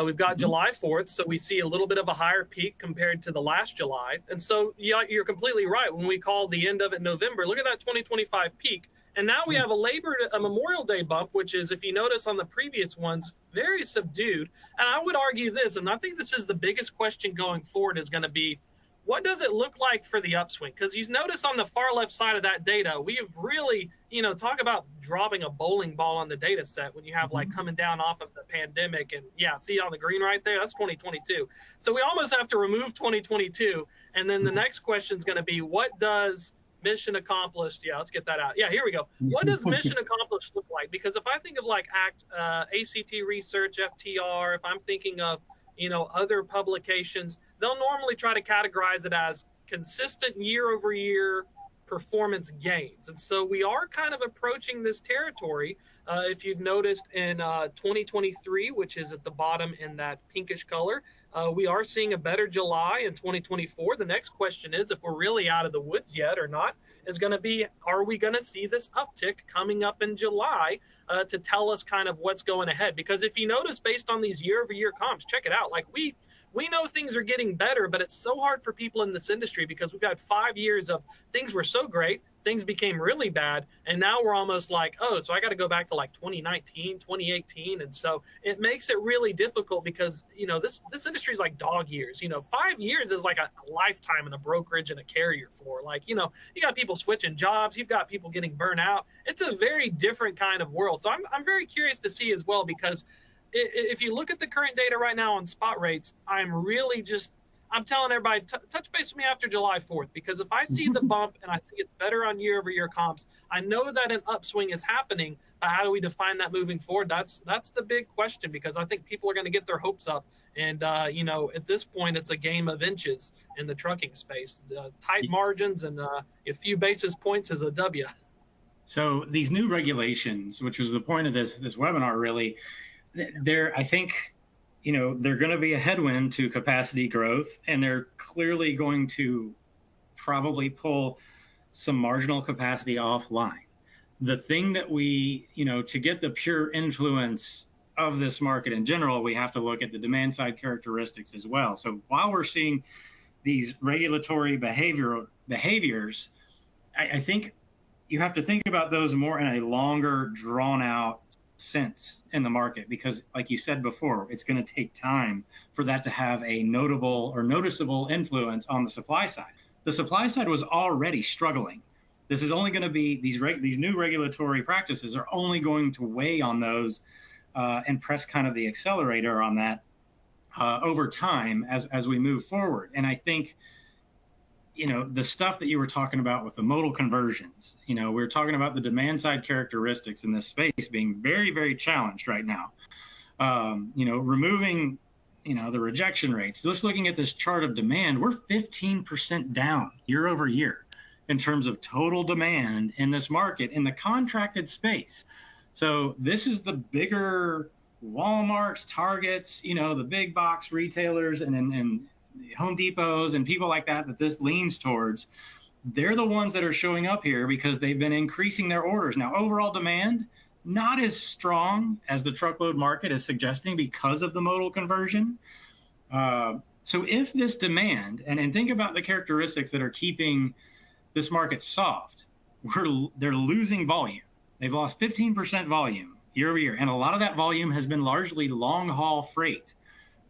We've got July 4th, so we see a little bit of a higher peak compared to the last July. And so yeah, you're completely right. When we call the end of it November, look at that 2025 peak. And now we have a Memorial Day bump, which is, if you notice on the previous ones, very subdued. And I would argue this, and I think this is the biggest question going forward, is going to be, what does it look like for the upswing? Because you notice on the far left side of that data, we have really, talk about dropping a bowling ball on the data set when you have like coming down off of the pandemic. And yeah, see on the green right there, that's 2022. So we almost have to remove 2022. And then the next question is going to be, what does mission accomplished? Yeah, let's get that out. Yeah, here we go. What does mission accomplished look like? Because if I think of like ACT Research, FTR, if I'm thinking of, other publications, they'll normally try to categorize it as consistent year over year performance gains. And so we are kind of approaching this territory. If you've noticed in 2023, which is at the bottom in that pinkish color, we are seeing a better July in 2024. The next question is, if we're really out of the woods yet or not, is going to be, are we going to see this uptick coming up in July to tell us kind of what's going ahead? Because if you notice, based on these year-over-year comps, check it out. Like we know things are getting better, but it's so hard for people in this industry because we've had 5 years of things were so great, things became really bad, and now we're almost like, oh, so I got to go back to like 2019, 2018. And so it makes it really difficult because, this industry is like dog years. 5 years is like a lifetime in a brokerage and a carrier floor. Like, you got people switching jobs, you've got people getting burnt out. It's a very different kind of world. So I'm very curious to see as well, because if you look at the current data right now on spot rates, I'm telling everybody, touch base with me after July 4th, because if I see the bump and I see it's better on year-over-year comps, I know that an upswing is happening. But how do we define that moving forward? That's the big question, because I think people are going to get their hopes up. And, at this point, it's a game of inches in the trucking space. Tight margins and a few basis points is a W. So these new regulations, which was the point of this webinar, really, I think, they're going to be a headwind to capacity growth, and they're clearly going to probably pull some marginal capacity offline. The thing that we, to get the pure influence of this market in general, we have to look at the demand side characteristics as well. So while we're seeing these regulatory behaviors, I think you have to think about those more in a longer, drawn out sense in the market, because like you said before, it's going to take time for that to have a notable or noticeable influence on the supply side. The supply side was already struggling. This is only going to be these new regulatory practices are only going to weigh on those and press kind of the accelerator on that over time as we move forward. And I think the stuff that you were talking about with the modal conversions, we were talking about the demand side characteristics in this space being very, very challenged right now. Removing, the rejection rates, just looking at this chart of demand, we're 15% down year over year in terms of total demand in this market in the contracted space. So this is the bigger Walmarts, Targets, the big box retailers and Home Depots and people like that this leans towards. They're the ones that are showing up here because they've been increasing their orders. Now, overall demand, not as strong as the truckload market is suggesting because of the modal conversion. So if this demand, and think about the characteristics that are keeping this market soft, they're losing volume. They've lost 15% volume year over year. And a lot of that volume has been largely long haul freight.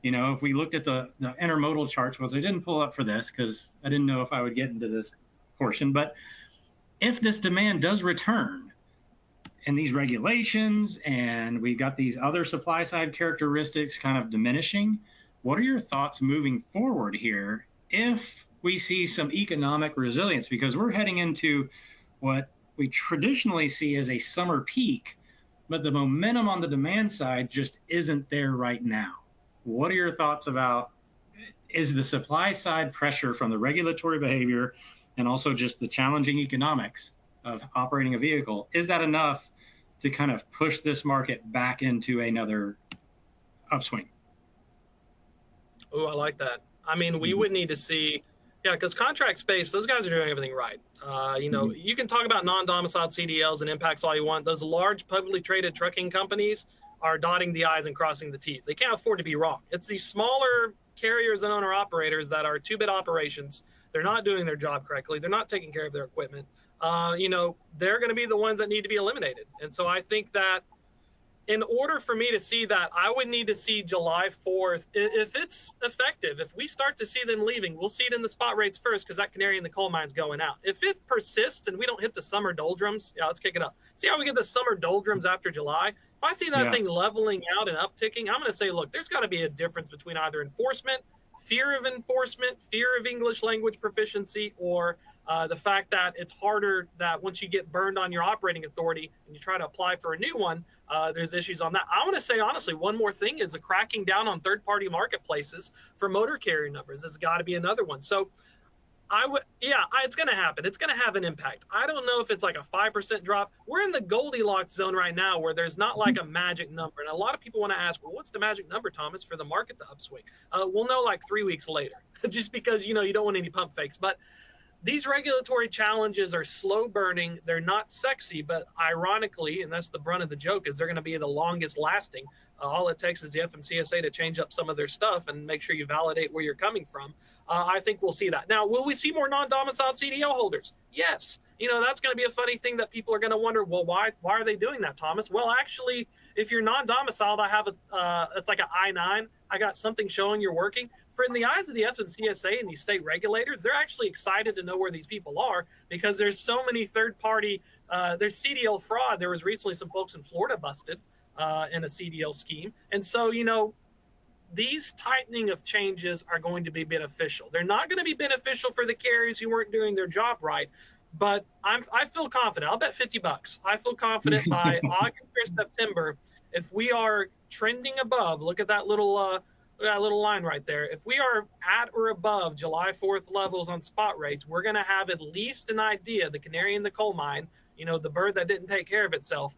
If we looked at the intermodal charts, which I didn't pull up for this because I didn't know if I would get into this portion, but if this demand does return and these regulations and we got these other supply side characteristics kind of diminishing, What are your thoughts moving forward here if we see some economic resilience? Because we're heading into what we traditionally see as a summer peak, but the momentum on the demand side just isn't there right now. What are your thoughts about, is the supply side pressure from the regulatory behavior and also just the challenging economics of operating a vehicle, is that enough to kind of push this market back into another upswing? Oh, I like that. I mean, we would need to see, yeah, because contract space, those guys are doing everything right. You can talk about non-domiciled CDLs and impacts all you want. Those large publicly traded trucking companies are dotting the I's and crossing the T's. They can't afford to be wrong. It's these smaller carriers and owner operators that are two-bit operations. They're not doing their job correctly. They're not taking care of their equipment. They're going to be the ones that need to be eliminated. And so I think that in order for me to see that, I would need to see July 4th. If it's effective, if we start to see them leaving, we'll see it in the spot rates first because that canary in the coal mine's going out. If it persists and we don't hit the summer doldrums, yeah, let's kick it up. See how we get the summer doldrums after July? If I see that thing leveling out and upticking, I'm going to say, look, there's got to be a difference between either enforcement, fear of English language proficiency, or the fact that it's harder that once you get burned on your operating authority and you try to apply for a new one, there's issues on that. I want to say, honestly, one more thing is the cracking down on third-party marketplaces for motor carrier numbers has got to be another one. So it's going to happen. It's going to have an impact. I don't know if it's like a 5% drop. We're in the Goldilocks zone right now where there's not like a magic number. And a lot of people want to ask, well, what's the magic number, Thomas, for the market to upswing? We'll know like 3 weeks later, just because, you don't want any pump fakes. But these regulatory challenges are slow burning. They're not sexy, but ironically, and that's the brunt of the joke, is they're going to be the longest lasting. All it takes is the FMCSA to change up some of their stuff and make sure you validate where you're coming from. I think we'll see that. Now, will we see more non-domiciled CDL holders? Yes. That's going to be a funny thing that people are going to wonder, well, why are they doing that, Thomas? Well, actually, if you're non-domiciled, I have it's like an I-9. I got something showing you're working. In the eyes of the FMCSA and these state regulators, they're actually excited to know where these people are because there's so many third-party, there's CDL fraud. There was recently some folks in Florida busted in a CDL scheme. And so, these tightening of changes are going to be beneficial. They're not going to be beneficial for the carriers who weren't doing their job right, but I feel confident. I'll bet $50. I feel confident by August or September, if we are trending above, look at that little line right there. If we are at or above July 4th levels on spot rates, we're going to have at least an idea, the canary in the coal mine, the bird that didn't take care of itself,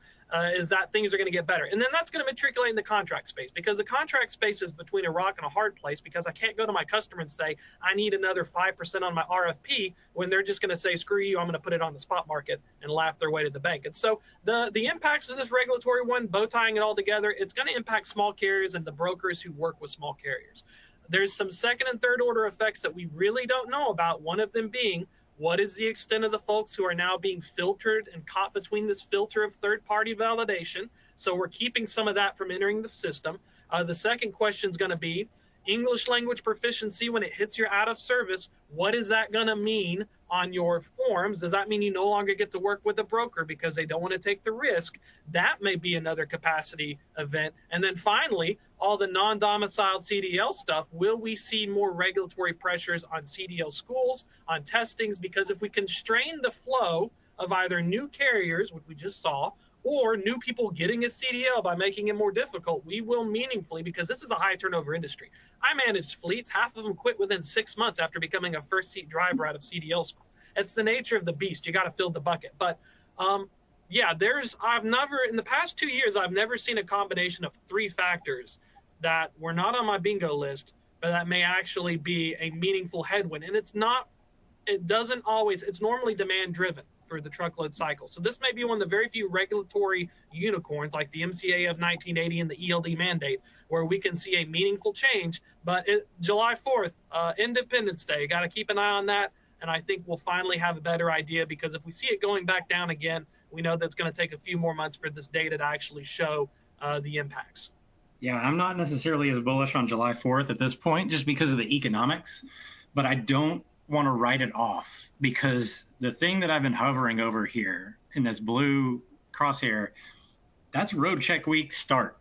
is that things are going to get better. And then that's going to matriculate in the contract space because the contract space is between a rock and a hard place because I can't go to my customer and say, I need another 5% on my RFP when they're just going to say, screw you, I'm going to put it on the spot market and laugh their way to the bank. And so the impacts of this regulatory one, bow tying it all together, it's going to impact small carriers and the brokers who work with small carriers. There's some second and third order effects that we really don't know about, one of them being, what is the extent of the folks who are now being filtered and caught between this filter of third-party validation? So we're keeping some of that from entering the system. The second question is going to be English language proficiency when it hits your out of service. What is that going to mean on your forms? Does that mean you no longer get to work with a broker because they don't want to take the risk? That may be another capacity event. And then finally, all the non-domiciled CDL stuff. Will we see more regulatory pressures on CDL schools, on testings? Because if we constrain the flow of either new carriers, which we just saw, or new people getting a CDL by making it more difficult, we will meaningfully, because this is a high turnover industry. I managed fleets. Half of them quit within 6 months after becoming a first seat driver out of CDL school. It's the nature of the beast. You got to fill the bucket. But in the past 2 years, I've never seen a combination of three factors that were not on my bingo list, but that may actually be a meaningful headwind. And it's normally demand driven for the truckload cycle. So this may be one of the very few regulatory unicorns like the MCA of 1980 and the ELD mandate where we can see a meaningful change. But July 4th, Independence Day, got to keep an eye on that. And I think we'll finally have a better idea because if we see it going back down again, we know that's going to take a few more months for this data to actually show the impacts. Yeah, I'm not necessarily as bullish on July 4th at this point just because of the economics, but I don't want to write it off because the thing that I've been hovering over here in this blue crosshair, that's road check week start.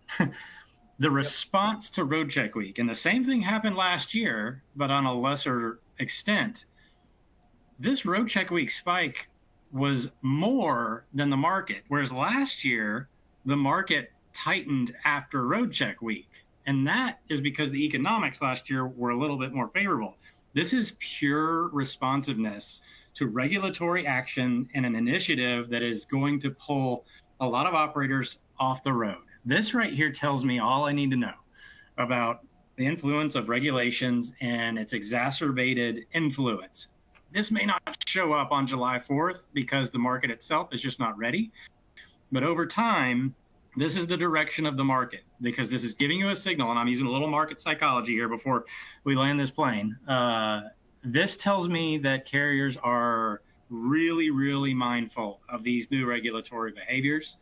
The response to Road Check Week, and the same thing happened last year, but on a lesser extent. This Road Check Week spike was more than the market, whereas last year, the market tightened after Road Check Week. And that is because the economics last year were a little bit more favorable. This is pure responsiveness to regulatory action and an initiative that is going to pull a lot of operators off the road. This right here tells me all I need to know about the influence of regulations and its exacerbated influence. This may not show up on July 4th because the market itself is just not ready. But over time, this is the direction of the market, because this is giving you a signal, and I'm using a little market psychology here before we land this plane. This tells me that carriers are really, really mindful of these new regulatory behaviors.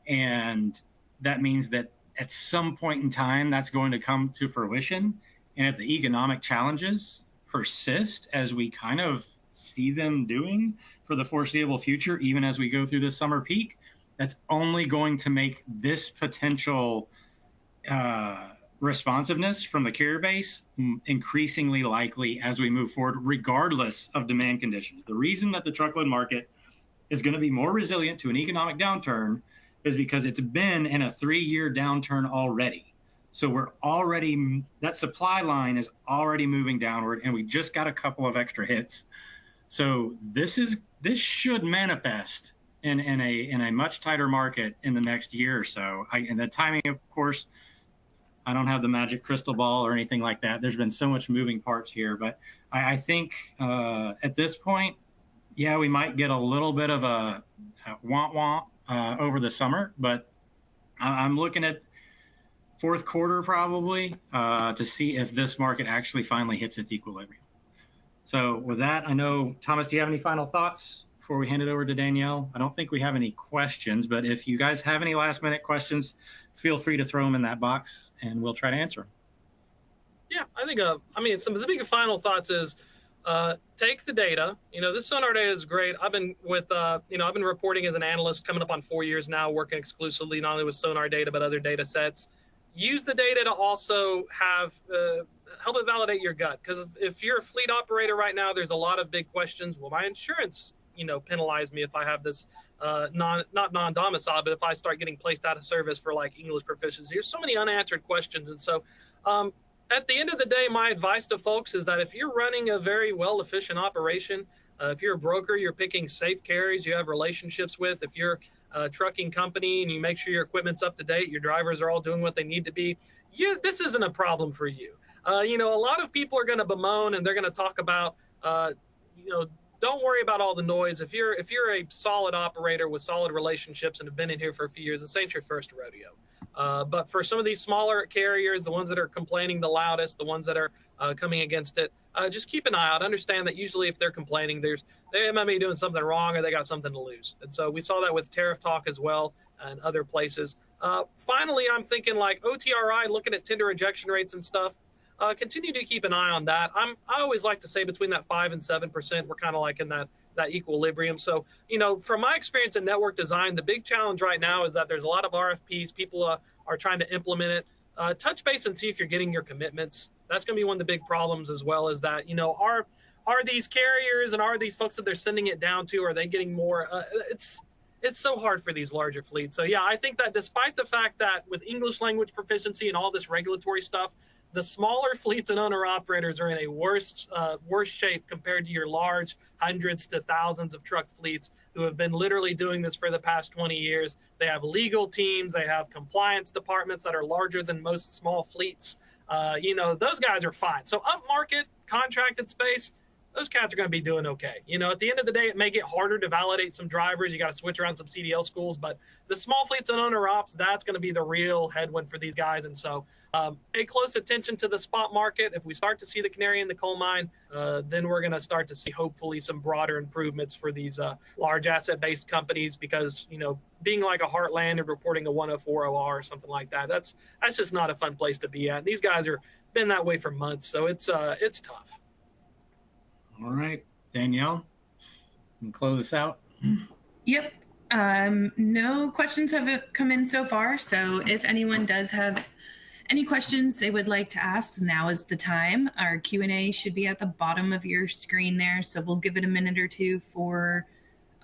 And that means that at some point in time, that's going to come to fruition. And if the economic challenges persist, as we kind of see them doing for the foreseeable future, even as we go through this summer peak, that's only going to make this potential responsiveness from the carrier base increasingly likely as we move forward, regardless of demand conditions. The reason that the truckload market is going to be more resilient to an economic downturn is because it's been in a 3-year downturn already. So that supply line is already moving downward, and we just got a couple of extra hits. So this should manifest in a much tighter market in the next year or so. And the timing, of course, I don't have the magic crystal ball or anything like that. There's been so much moving parts here, but I think at this point, yeah, we might get a little bit of a womp over the summer, but I'm looking at fourth quarter probably to see if this market actually finally hits its equilibrium. So with that, I know, Thomas, do you have any final thoughts before we hand it over to Danielle? I don't think we have any questions, but if you guys have any last minute questions, feel free to throw them in that box and we'll try to answer them. Yeah, I think, some of the big final thoughts is take the data. This SONAR data is great. I've been reporting as an analyst coming up on 4 years now, working exclusively not only with SONAR data, but other data sets. Use the data to also have help it validate your gut. Because if you're a fleet operator right now, there's a lot of big questions. Will my insurance, penalize me if I have this not non-domicile, but if I start getting placed out of service for like English proficiency? There's so many unanswered questions. And so at the end of the day, my advice to folks is that if you're running a very well-efficient operation, if you're a broker, you're picking safe carriers you have relationships with. If you're a trucking company and you make sure your equipment's up to date, your drivers are all doing what they need to be, this isn't a problem for you. A lot of people are going to bemoan and they're going to talk about, don't worry about all the noise. If you're a solid operator with solid relationships and have been in here for a few years, this ain't your first rodeo. But for some of these smaller carriers, the ones that are complaining the loudest, the ones that are coming against it, just keep an eye out. Understand that usually if they're complaining, they might be doing something wrong or they got something to lose. And so we saw that with tariff talk as well and other places. Finally, I'm thinking like OTRI, looking at tender rejection rates and stuff. Continue to keep an eye on that. I always like to say between that 5 and 7%, we're kind of like in that equilibrium. So, from my experience in network design, the big challenge right now is that there's a lot of RFPs. People are trying to implement it. Touch base and see if you're getting your commitments. That's going to be one of the big problems, as well as that, are these carriers and are these folks that they're sending it down to, are they getting more? It's so hard for these larger fleets. So, yeah, I think that despite the fact that with English language proficiency and all this regulatory stuff, the smaller fleets and owner-operators are in a worse shape compared to your large hundreds to thousands of truck fleets who have been literally doing this for the past 20 years. They have legal teams. They have compliance departments that are larger than most small fleets. Those guys are fine. So upmarket, contracted space, those cats are going to be doing okay. At the end of the day, it may get harder to validate some drivers. You got to switch around some CDL schools. But the small fleets and owner-ops, that's going to be the real headwind for these guys. And so pay close attention to the spot market. If we start to see the canary in the coal mine, then we're going to start to see hopefully some broader improvements for these large asset-based companies, because, being like a Heartland and reporting a 104 OR or something like that, that's just not a fun place to be at. These guys are been that way for months, so it's tough. All right, Danielle, can you close us out? Yep. No questions have come in so far. So if anyone does have any questions they would like to ask, now is the time. Our Q&A should be at the bottom of your screen there, so we'll give it a minute or two for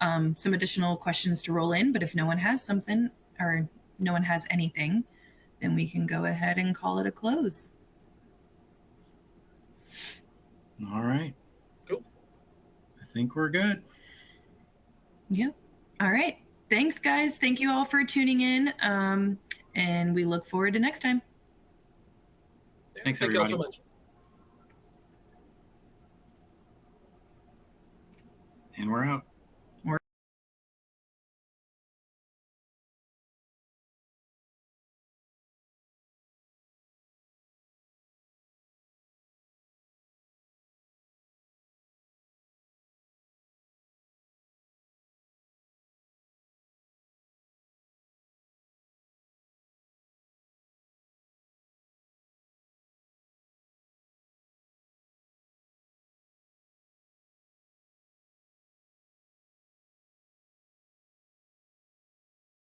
some additional questions to roll in. But if no one has something or no one has anything, then we can go ahead and call it a close. All right. Cool. I think we're good. Yeah. All right. Thanks, guys. Thank you all for tuning in. And we look forward to next time. Thanks, Thank you all everybody. so much. And we're out.